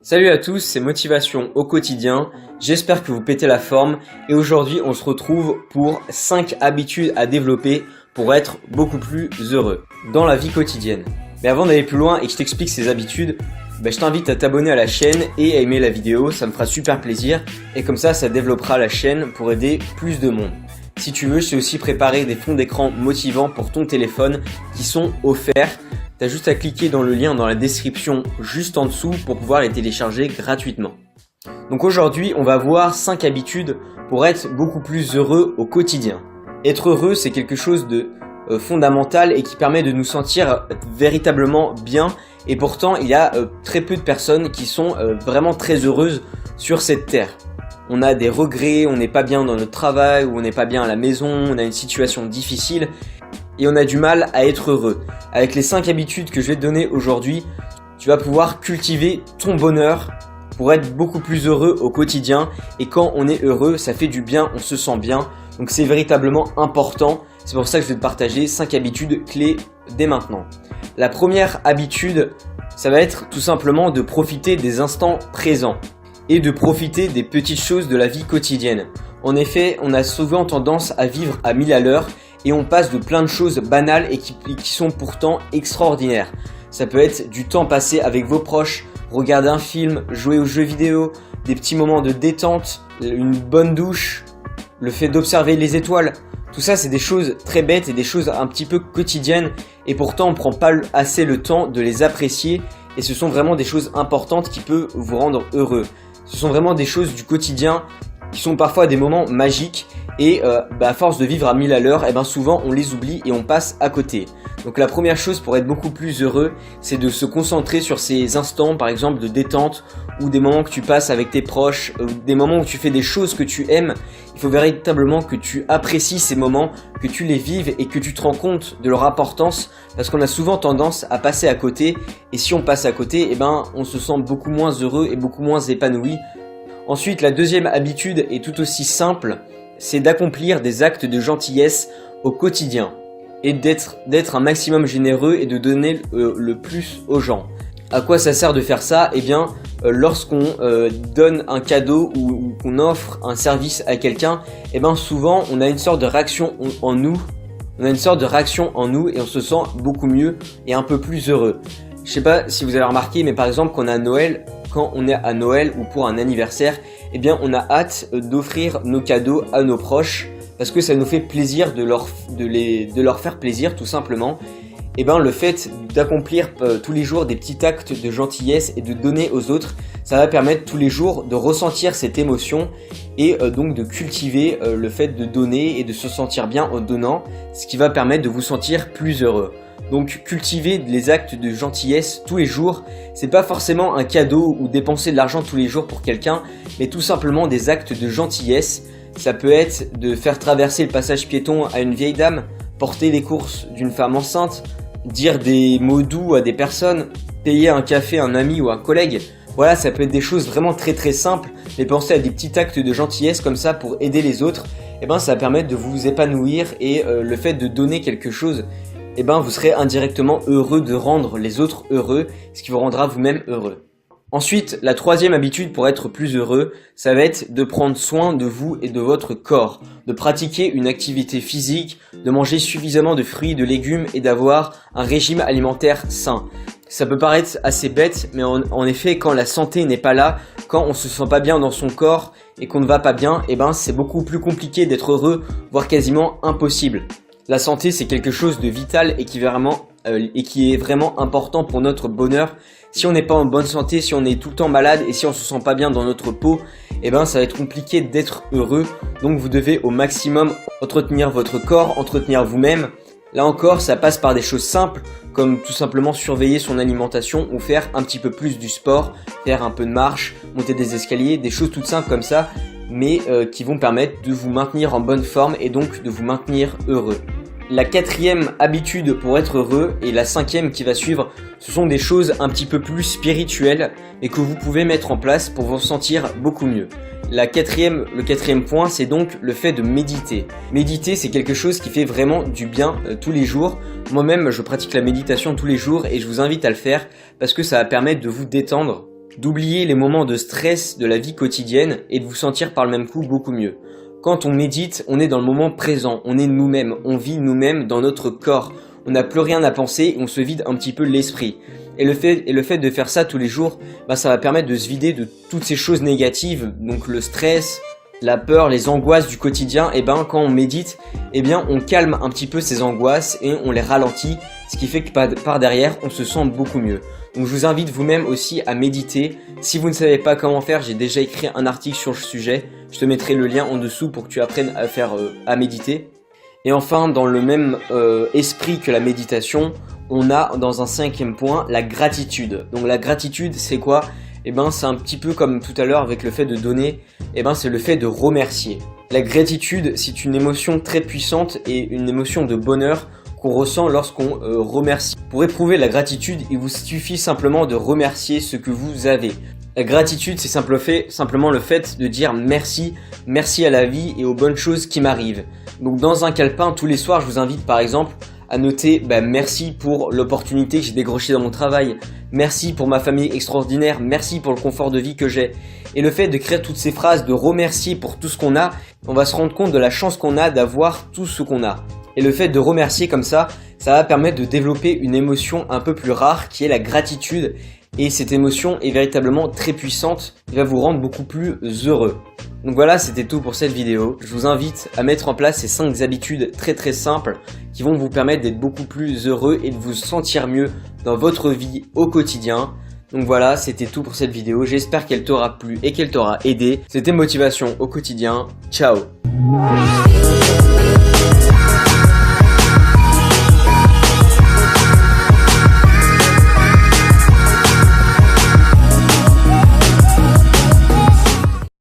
Salut à tous, c'est Motivation au quotidien, j'espère que vous pétez la forme et aujourd'hui on se retrouve pour 5 habitudes à développer pour être beaucoup plus heureux dans la vie quotidienne. Mais avant d'aller plus loin et que je t'explique ces habitudes, je t'invite à t'abonner à la chaîne et à aimer la vidéo, ça me fera super plaisir et comme ça développera la chaîne pour aider plus de monde. Si tu veux, je t'ai aussi préparé des fonds d'écran motivants pour ton téléphone qui sont offerts. T'as juste à cliquer dans le lien dans la description juste en dessous pour pouvoir les télécharger gratuitement. Donc aujourd'hui, on va voir 5 habitudes pour être beaucoup plus heureux au quotidien. Être heureux, c'est quelque chose de fondamental et qui permet de nous sentir véritablement bien. Et pourtant, il y a très peu de personnes qui sont vraiment très heureuses sur cette terre. On a des regrets, on n'est pas bien dans notre travail ou on n'est pas bien à la maison, on a une situation difficile. Et on a du mal à être heureux. Avec les 5 habitudes que je vais te donner aujourd'hui, tu vas pouvoir cultiver ton bonheur pour être beaucoup plus heureux au quotidien. Et quand on est heureux, ça fait du bien, on se sent bien. Donc c'est véritablement important. C'est pour ça que je vais te partager 5 habitudes clés dès maintenant. La première habitude, ça va être tout simplement de profiter des instants présents et de profiter des petites choses de la vie quotidienne. En effet, on a souvent tendance à vivre à 1000 à l'heure et on passe de plein de choses banales et qui sont pourtant extraordinaires. Ça peut être du temps passé avec vos proches, regarder un film, jouer aux jeux vidéo, des petits moments de détente, une bonne douche, le fait d'observer les étoiles. Tout ça, c'est des choses très bêtes et des choses un petit peu quotidiennes et pourtant on ne prend pas assez le temps de les apprécier et ce sont vraiment des choses importantes qui peuvent vous rendre heureux. Ce sont vraiment des choses du quotidien qui sont parfois des moments magiques et à force de vivre à 1000 à l'heure, souvent on les oublie et on passe à côté. Donc la première chose pour être beaucoup plus heureux, c'est de se concentrer sur ces instants par exemple de détente ou des moments que tu passes avec tes proches, ou des moments où tu fais des choses que tu aimes. Il faut véritablement que tu apprécies ces moments, que tu les vives et que tu te rends compte de leur importance parce qu'on a souvent tendance à passer à côté et si on passe à côté, on se sent beaucoup moins heureux et beaucoup moins épanoui. Ensuite, la deuxième habitude est tout aussi simple, c'est d'accomplir des actes de gentillesse au quotidien et d'être un maximum généreux et de donner le plus aux gens. À quoi ça sert de faire ça ? Lorsqu'on donne un cadeau ou qu'on offre un service à quelqu'un, souvent on a une sorte de réaction en nous. On a une sorte de réaction en nous et on se sent beaucoup mieux et un peu plus heureux. Je sais pas si vous avez remarqué, mais par exemple quand on est à Noël ou pour un anniversaire, on a hâte d'offrir nos cadeaux à nos proches parce que ça nous fait plaisir de leur faire plaisir tout simplement. Le fait d'accomplir tous les jours des petits actes de gentillesse et de donner aux autres, ça va permettre tous les jours de ressentir cette émotion et donc de cultiver le fait de donner et de se sentir bien en donnant, ce qui va permettre de vous sentir plus heureux. Donc cultiver les actes de gentillesse tous les jours, c'est pas forcément un cadeau ou dépenser de l'argent tous les jours pour quelqu'un, mais tout simplement des actes de gentillesse. Ça peut être de faire traverser le passage piéton à une vieille dame, porter les courses d'une femme enceinte, dire des mots doux à des personnes, payer un café à un ami ou un collègue. Voilà, ça peut être des choses vraiment très très simples, mais pensez à des petits actes de gentillesse comme ça pour aider les autres, ça va permettre de vous épanouir et le fait de donner quelque chose, vous serez indirectement heureux de rendre les autres heureux, ce qui vous rendra vous-même heureux. Ensuite, la troisième habitude pour être plus heureux, ça va être de prendre soin de vous et de votre corps, de pratiquer une activité physique, de manger suffisamment de fruits, de légumes et d'avoir un régime alimentaire sain. Ça peut paraître assez bête, mais en effet, quand la santé n'est pas là, quand on se sent pas bien dans son corps et qu'on ne va pas bien, c'est beaucoup plus compliqué d'être heureux, voire quasiment impossible. La santé, c'est quelque chose de vital et qui est vraiment important pour notre bonheur. Si on n'est pas en bonne santé, si on est tout le temps malade et si on se sent pas bien dans notre peau, ça va être compliqué d'être heureux. Donc vous devez au maximum entretenir votre corps, entretenir vous-même. Là encore, ça passe par des choses simples comme tout simplement surveiller son alimentation ou faire un petit peu plus du sport, faire un peu de marche, monter des escaliers, des choses toutes simples comme ça, mais qui vont permettre de vous maintenir en bonne forme et donc de vous maintenir heureux. La quatrième habitude pour être heureux et la cinquième qui va suivre, ce sont des choses un petit peu plus spirituelles et que vous pouvez mettre en place pour vous sentir beaucoup mieux. Le quatrième point, c'est donc le fait de méditer. Méditer, c'est quelque chose qui fait vraiment du bien tous les jours. Moi-même, je pratique la méditation tous les jours et je vous invite à le faire parce que ça va permettre de vous détendre d'oublier les moments de stress de la vie quotidienne et de vous sentir par le même coup beaucoup mieux. Quand on médite, on est dans le moment présent, on est nous-mêmes, on vit nous-mêmes dans notre corps. On n'a plus rien à penser, on se vide un petit peu l'esprit. Et le fait de faire ça tous les jours, ça va permettre de se vider de toutes ces choses négatives, donc le stress, la peur, les angoisses du quotidien. Et quand on médite, on calme un petit peu ces angoisses et on les ralentit, ce qui fait que par derrière, on se sent beaucoup mieux. Donc je vous invite vous-même aussi à méditer. Si vous ne savez pas comment faire, j'ai déjà écrit un article sur le sujet. Je te mettrai le lien en dessous pour que tu apprennes à méditer. Et enfin, dans le même esprit que la méditation, on a dans un 5e point la gratitude. Donc la gratitude, c'est quoi? C'est un petit peu comme tout à l'heure avec le fait de donner, c'est le fait de remercier. La gratitude, c'est une émotion très puissante et une émotion de bonheur qu'on ressent lorsqu'on remercie. Pour éprouver la gratitude, il vous suffit simplement de remercier ce que vous avez. La gratitude, c'est simplement le fait de dire merci, merci à la vie et aux bonnes choses qui m'arrivent. Donc dans un calepin, tous les soirs, je vous invite par exemple à noter merci pour l'opportunité que j'ai décrochée dans mon travail, merci pour ma famille extraordinaire, merci pour le confort de vie que j'ai. Et le fait d'écrire toutes ces phrases, de remercier pour tout ce qu'on a, on va se rendre compte de la chance qu'on a d'avoir tout ce qu'on a. Et le fait de remercier comme ça va permettre de développer une émotion un peu plus rare qui est la gratitude. Et cette émotion est véritablement très puissante et va vous rendre beaucoup plus heureux. Donc voilà, c'était tout pour cette vidéo. Je vous invite à mettre en place ces 5 habitudes très simples qui vont vous permettre d'être beaucoup plus heureux et de vous sentir mieux dans votre vie au quotidien. Donc voilà, c'était tout pour cette vidéo. J'espère qu'elle t'aura plu et qu'elle t'aura aidé. C'était Motivation au quotidien. Ciao!